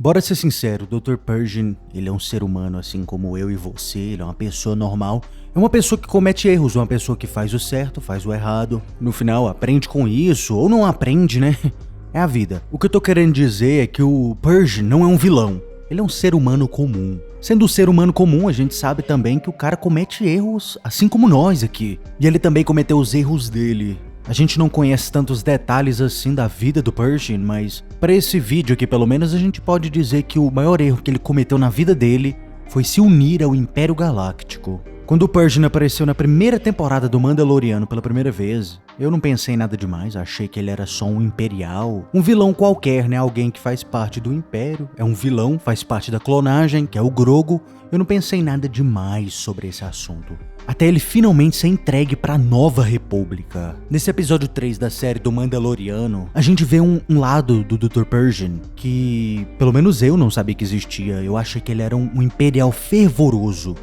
Bora ser sincero, o Dr. Pershing, ele é um ser humano assim como eu e você, ele é uma pessoa normal. É uma pessoa que comete erros, uma pessoa que faz o certo, faz o errado. No final, aprende com isso, ou não aprende, né? É a vida. O que eu tô querendo dizer é que o Pershing não é um vilão. Ele é um ser humano comum. Sendo um ser humano comum, a gente sabe também que o cara comete erros, assim como nós aqui. E ele também cometeu os erros dele. A gente não conhece tantos detalhes assim da vida do Pershing, mas para esse vídeo aqui pelo menos a gente pode dizer que o maior erro que ele cometeu na vida dele foi se unir ao Império Galáctico. Quando o Pershing apareceu na primeira temporada do Mandaloriano pela primeira vez, eu não pensei em nada demais, achei que ele era só um imperial, um vilão qualquer, né? Alguém que faz parte do Império, é um vilão, faz parte da clonagem, que é o Grogu. Eu não pensei em nada demais sobre esse assunto. Até ele finalmente ser entregue para a Nova República. Nesse episódio 3 da série do Mandaloriano, a gente vê um lado do Dr. Pershing que, pelo menos eu não sabia que existia. Eu achei que ele era um imperial fervoroso.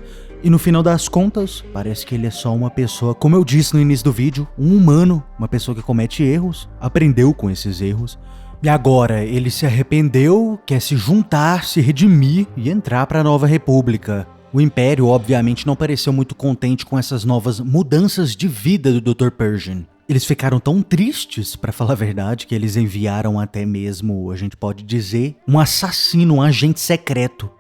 E no final das contas, parece que ele é só uma pessoa, como eu disse no início do vídeo, um humano, uma pessoa que comete erros, aprendeu com esses erros. E agora ele se arrependeu, quer se juntar, se redimir e entrar para a Nova República. O Império, obviamente, não pareceu muito contente com essas novas mudanças de vida do Dr. Pershing. Eles ficaram tão tristes, para falar a verdade, que eles enviaram até mesmo, a gente pode dizer, um assassino, um agente secreto.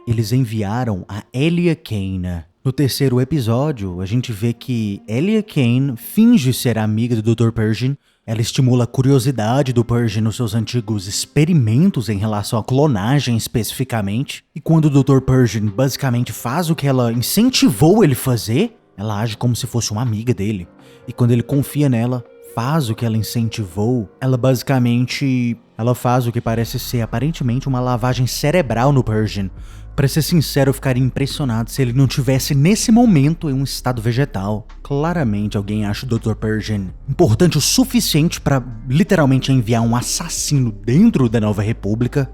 Eles enviaram a Elia Kane. No terceiro episódio, a gente vê que Elia Kane finge ser amiga do Dr. Pershing. Ela estimula a curiosidade do Pershing nos seus antigos experimentos em relação à clonagem especificamente. E quando o Dr. Pershing basicamente faz o que ela incentivou ele fazer, ela age como se fosse uma amiga dele. E quando ele confia nela, faz o que ela incentivou, ela faz o que parece ser aparentemente uma lavagem cerebral no Pershing. Pra ser sincero, eu ficaria impressionado se ele não tivesse nesse momento em um estado vegetal. Claramente alguém acha o Dr. Pershing importante o suficiente pra literalmente enviar um assassino dentro da Nova República.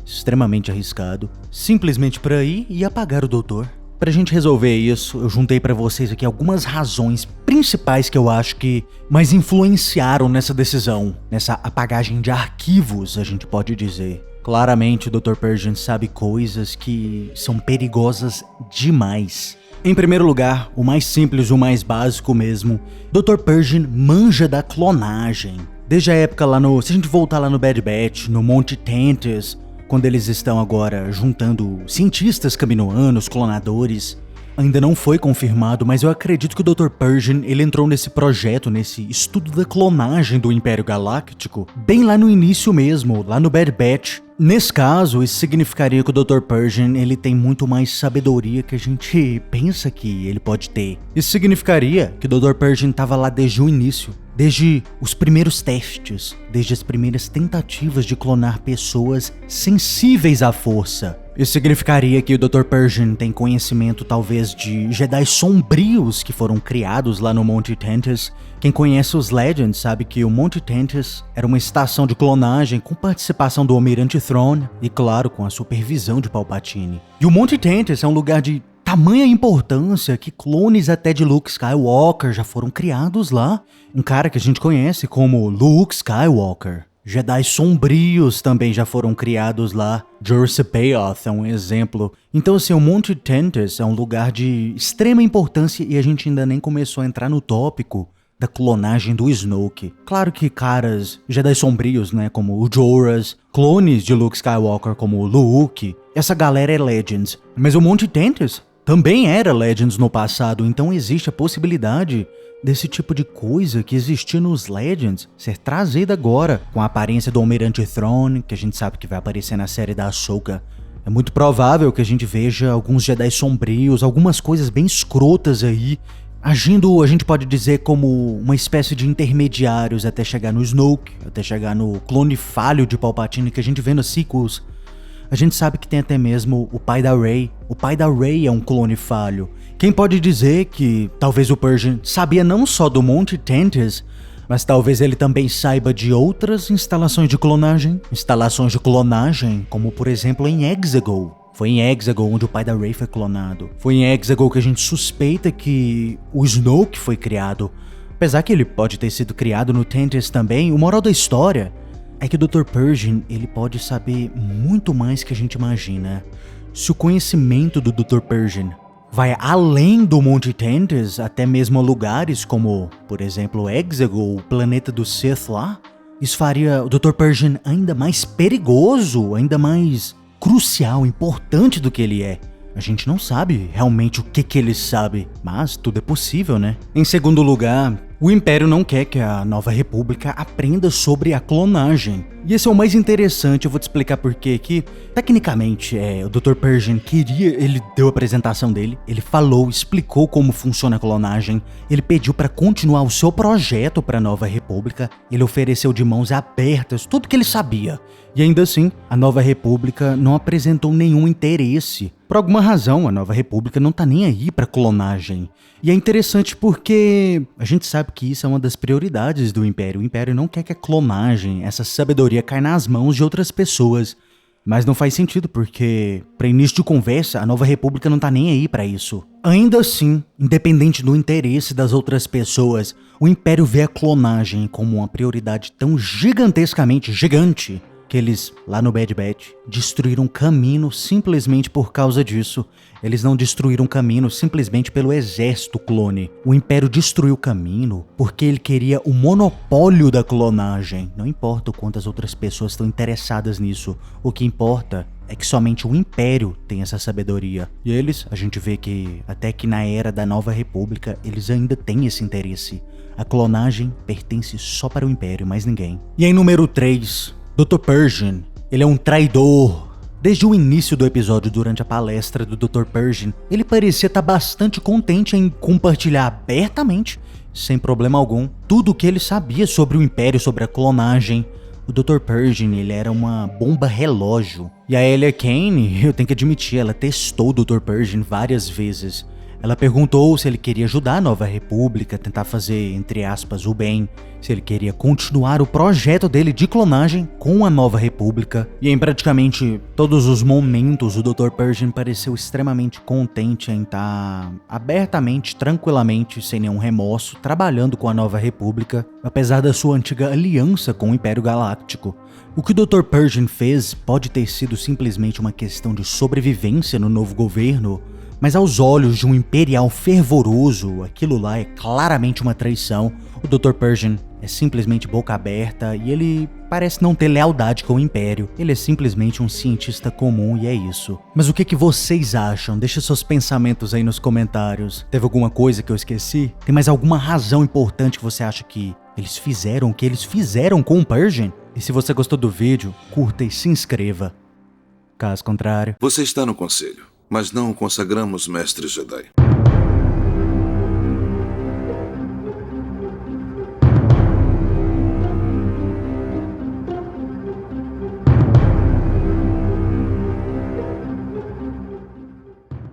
Extremamente arriscado. Simplesmente pra ir e apagar o doutor. Pra gente resolver isso, eu juntei pra vocês aqui algumas razões principais que eu acho que mais influenciaram nessa decisão. Nessa apagagem de arquivos, a gente pode dizer. Claramente o Dr. Pershing sabe coisas que são perigosas demais. Em primeiro lugar, o mais simples, o mais básico mesmo, Dr. Pershing manja da clonagem. Desde a época se a gente voltar lá no Bad Batch, no Monte Tantiss, quando eles estão agora juntando cientistas caminoanos, clonadores, ainda não foi confirmado, mas eu acredito que o Dr. Pershing ele entrou nesse projeto, nesse estudo da clonagem do Império Galáctico, bem lá no início mesmo, lá no Bad Batch. Nesse caso, isso significaria que o Dr. Pershing ele tem muito mais sabedoria que a gente pensa que ele pode ter. Isso significaria que o Dr. Pershing estava lá desde o início, desde os primeiros testes, desde as primeiras tentativas de clonar pessoas sensíveis à força. Isso significaria que o Dr. Pershing tem conhecimento talvez de Jedi sombrios que foram criados lá no Monte Tantiss. Quem conhece os Legends sabe que o Monte Tantiss era uma estação de clonagem com participação do Almirante Thrawn e, claro, com a supervisão de Palpatine. E o Monte Tantiss é um lugar de tamanha importância que clones até de Luke Skywalker já foram criados lá. Um cara que a gente conhece como Luke Skywalker. Jedi sombrios também já foram criados lá. Jorce Bayoth é um exemplo. Então assim, o Monte Tantiss é um lugar de extrema importância e a gente ainda nem começou a entrar no tópico da clonagem do Snoke. Claro que caras Jedi sombrios, né, como o Joras, clones de Luke Skywalker como o Luke, essa galera é Legends. Mas o Monte Tantiss também era Legends no passado, então existe a possibilidade desse tipo de coisa que existia nos Legends ser trazida agora com a aparência do Almirante Thrawn, que a gente sabe que vai aparecer na série da Ahsoka. É muito provável que a gente veja alguns Jedi sombrios, algumas coisas bem escrotas aí, agindo, a gente pode dizer, como uma espécie de intermediários até chegar no Snoke, até chegar no clone falho de Palpatine que a gente vê nos sequels. A gente sabe que tem até mesmo o pai da Rey. O pai da Rey é um clone falho. Quem pode dizer que talvez o Pershing sabia não só do Monte Tantiss, mas talvez ele também saiba de outras instalações de clonagem? Instalações de clonagem, como por exemplo em Exegol. Foi em Exegol onde o pai da Rey foi clonado. Foi em Exegol que a gente suspeita que o Snoke foi criado. Apesar que ele pode ter sido criado no Tantiss também, o moral da história é que o Dr. Pershing, ele pode saber muito mais que a gente imagina. Se o conhecimento do Dr. Pershing vai além do Monte Tantus, até mesmo a lugares como, por exemplo, Exegol, o planeta do Sith lá, isso faria o Dr. Pershing ainda mais perigoso, ainda mais crucial, importante do que ele é. A gente não sabe realmente o que ele sabe, mas tudo é possível, né? Em segundo lugar, o Império não quer que a Nova República aprenda sobre a clonagem. E esse é o mais interessante, eu vou te explicar por quê aqui. Tecnicamente, o Dr. Pershing ele deu a apresentação dele, ele falou, explicou como funciona a clonagem, ele pediu para continuar o seu projeto para a Nova República, ele ofereceu de mãos abertas tudo que ele sabia. E ainda assim, a Nova República não apresentou nenhum interesse. Por alguma razão, a Nova República não tá nem aí pra clonagem. E é interessante porque a gente sabe que isso é uma das prioridades do Império. O Império não quer que a clonagem, essa sabedoria, caia nas mãos de outras pessoas. Mas não faz sentido porque, pra início de conversa, a Nova República não tá nem aí pra isso. Ainda assim, independente do interesse das outras pessoas, o Império vê a clonagem como uma prioridade tão gigantescamente gigante que eles, lá no Bad Batch, destruíram Kamino simplesmente por causa disso. Eles não destruíram Kamino simplesmente pelo exército clone. O Império destruiu Kamino porque ele queria o monopólio da clonagem. Não importa o quanto as outras pessoas estão interessadas nisso. O que importa é que somente o Império tem essa sabedoria. E eles, a gente vê que até que na era da Nova República, eles ainda têm esse interesse. A clonagem pertence só para o Império, mais ninguém. E em número 3... Dr. Pershing, ele é um traidor. Desde o início do episódio, durante a palestra do Dr. Pershing, ele parecia estar bastante contente em compartilhar abertamente, sem problema algum, tudo o que ele sabia sobre o Império, sobre a clonagem. O Dr. Pershing, ele era uma bomba relógio. E a Elia Kane, eu tenho que admitir, ela testou o Dr. Pershing várias vezes. Ela perguntou se ele queria ajudar a Nova República, tentar fazer, entre aspas, o bem, se ele queria continuar o projeto dele de clonagem com a Nova República. E em praticamente todos os momentos, o Dr. Pershing pareceu extremamente contente em estar abertamente, tranquilamente, sem nenhum remorso, trabalhando com a Nova República, apesar da sua antiga aliança com o Império Galáctico. O que o Dr. Pershing fez pode ter sido simplesmente uma questão de sobrevivência no novo governo, mas aos olhos de um imperial fervoroso, aquilo lá é claramente uma traição. O Dr. Pershing é simplesmente boca aberta e ele parece não ter lealdade com o Império. Ele é simplesmente um cientista comum e é isso. Mas o que vocês acham? Deixa seus pensamentos aí nos comentários. Teve alguma coisa que eu esqueci? Tem mais alguma razão importante que você acha que eles fizeram, que eles fizeram com o Pershing? E se você gostou do vídeo, curta e se inscreva. Caso contrário... Você está no conselho, mas não o consagramos mestre Jedi.